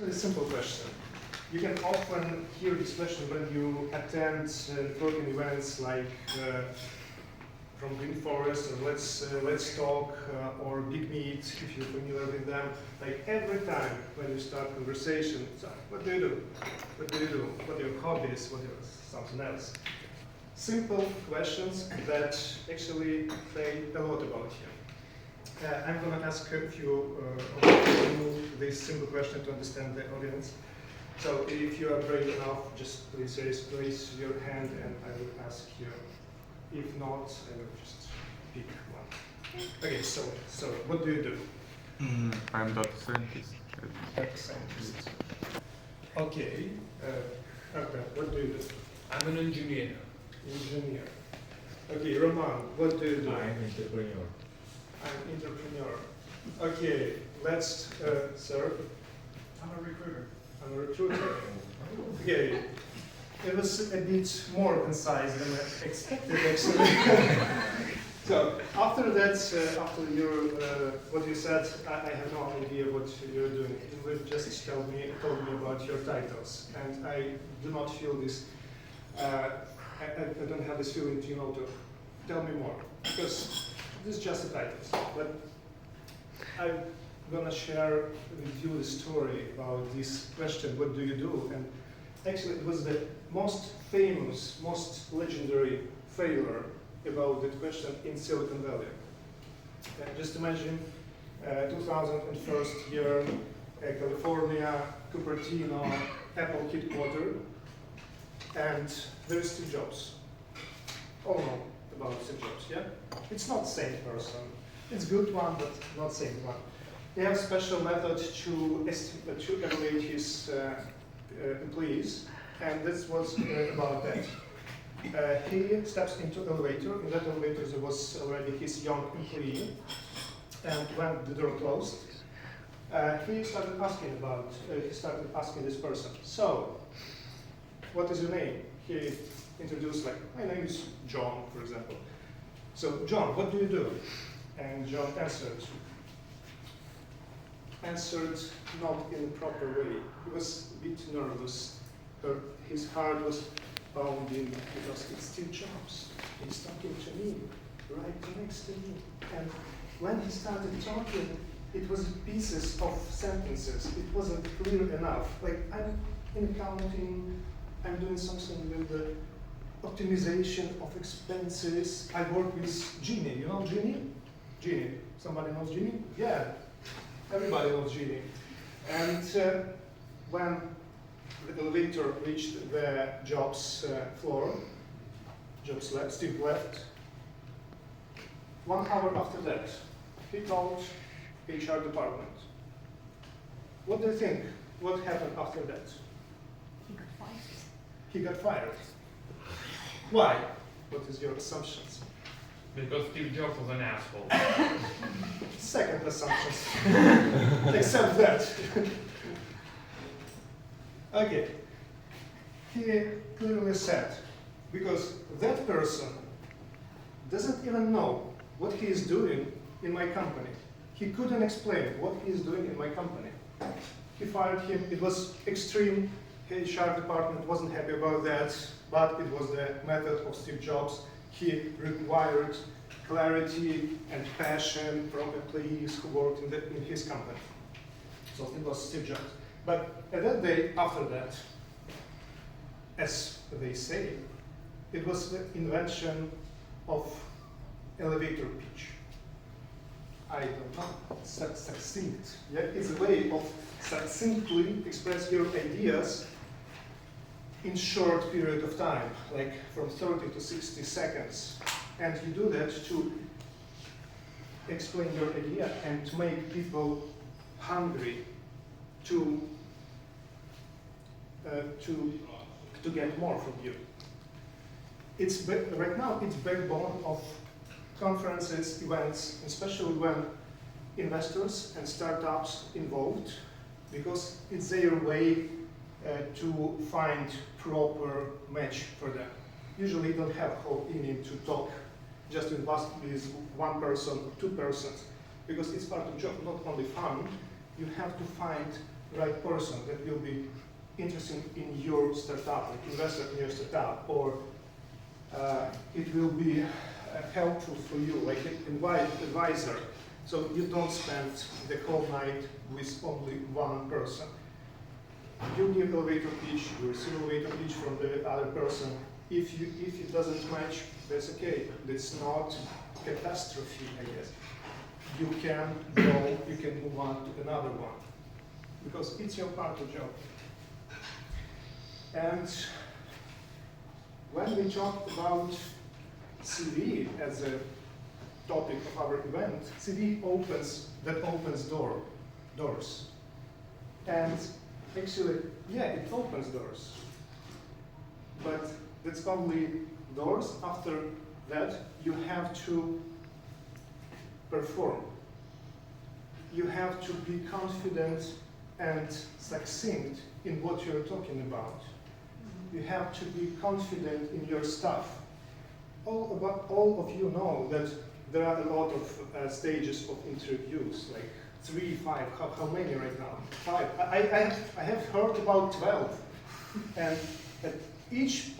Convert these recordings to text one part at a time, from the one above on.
A simple question. You can often hear this question when you attend networking events like from Green Forest or Let's Talk or Big Meet, if you're familiar with them. Like every time when you start conversation, it's like, what do you do? What do you do? What are your hobbies? What are something else? Simple questions that actually say a lot about you. I'm going to ask a few this simple question to understand the audience. So if you are brave enough, just please raise your hand and I will ask you. If not, I will just pick one. Okay, so what do you do? I'm data scientist. Data scientist. Okay. What do you do? I'm an engineer. Engineer. Okay, Roman, what do you do? I'm entrepreneur. I'm entrepreneur. Okay, let's, sir. I'm a recruiter. I'm a recruiter. Okay, it was a bit more concise than I expected, actually. So after that, after your what you said, I have no idea what you're doing. You will just told me about your titles, and I do not feel this. I don't have this feeling, to tell me more, because this is just the titles. But I'm gonna share with you the story about this question, what do you do? And actually it was the most famous, most legendary failure about that question in Silicon Valley. Just imagine 2001 year, California, Cupertino, Apple headquarters, and there is Steve Jobs. All know about Steve Jobs, yeah? It's not the same person. It's a good one, but not the same one. They have a special method to evaluate his employees, and this was about that. He steps into the elevator. In that elevator there was already his young employee, and when the door closed, he started asking this person, so, what is your name? He introduced, like, my name is John, for example. So, John, what do you do? And John answered not in the proper way. He was a bit nervous. His heart was pounding because it's Steve Jobs. He's talking to me, right next to me. And when he started talking, it was pieces of sentences. It wasn't clear enough. Like, I'm in accounting, I'm doing something with the optimization of expenses. I work with Genie. You know Genie? Genie. Somebody knows Genie? Yeah. Everybody knows Genie. And when the elevator reached the Jobs floor, Steve left. 1 hour after that, he called HR department. What do you think? What happened after that? He got fired. He got fired. Why? What is your assumptions? Because Steve Jobs was an asshole. Second assumptions. Except that. Okay. He clearly said, because that person doesn't even know what he is doing in my company. He couldn't explain what he is doing in my company. He fired him. It was extreme. HR department wasn't happy about that, but it was the method of Steve Jobs. He required clarity and passion from employees who worked in his company. So it was Steve Jobs. But at that day, after that, as they say, it was the invention of elevator pitch. I don't know, succinct. Yeah? It's a way of succinctly express your ideas in short period of time, like from 30 to 60 seconds. And you do that to explain your idea and to make people hungry to get more from you. It's right now it's backbone of conferences, events, especially when investors and startups involved, because it's their way to find proper match for them. Usually you don't have whole evening to talk just with one person, two persons, because it's part of the job, not only fun. You have to find right person that will be interested in your startup, like investor in your startup, or it will be helpful for you, like an advisor. So you don't spend the whole night with only one person. You give elevator pitch, you receive elevator pitch from the other person. If it doesn't match, that's okay. It's not catastrophe, I guess. You can go, you can move on to another one, because it's your part of the job. And when we talk about CV as a topic of our event, CV opens doors. And actually, yeah, it opens doors. But that's only doors. After that, you have to perform. You have to be confident and succinct in what you're talking about. You have to be confident in your stuff. All of you know that there are a lot of stages of interviews, like 3, 5, how many right now? 5. I have heard about 12. And at each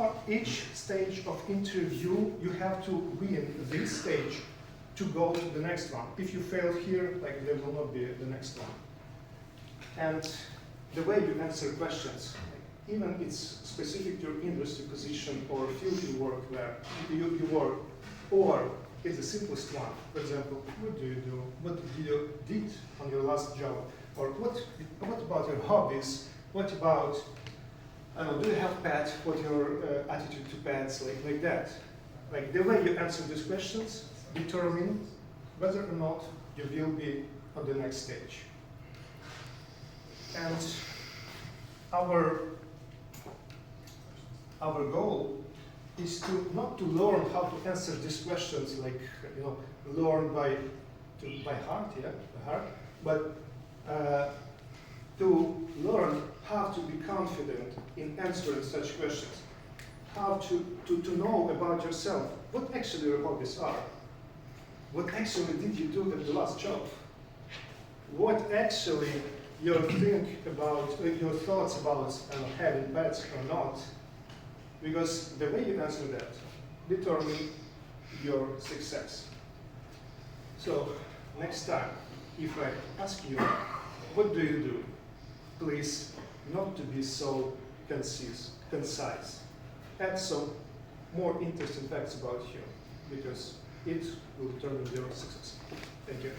stage of interview, you have to win this stage to go to the next one. If you fail here, like there will not be the next one. And the way you answer questions, even it's specific to your industry position or field you work where you work, or it's the simplest one. For example, what do you do? What you did on your last job? Or what about your hobbies? What about, I don't know, do you have pets? What your attitude to pets, like that? Like the way you answer these questions determine whether or not you will be on the next stage. And our goal is not to learn how to answer these questions, like learn by heart, but to learn how to be confident in answering such questions, how to know about yourself, what actually your hobbies are, what actually did you do at the last job, what actually your thoughts about having pets or not. Because the way you answer that determines your success. So next time, if I ask you, what do you do? Please not to be so concise. Add some more interesting facts about you, because it will determine your success. Thank you.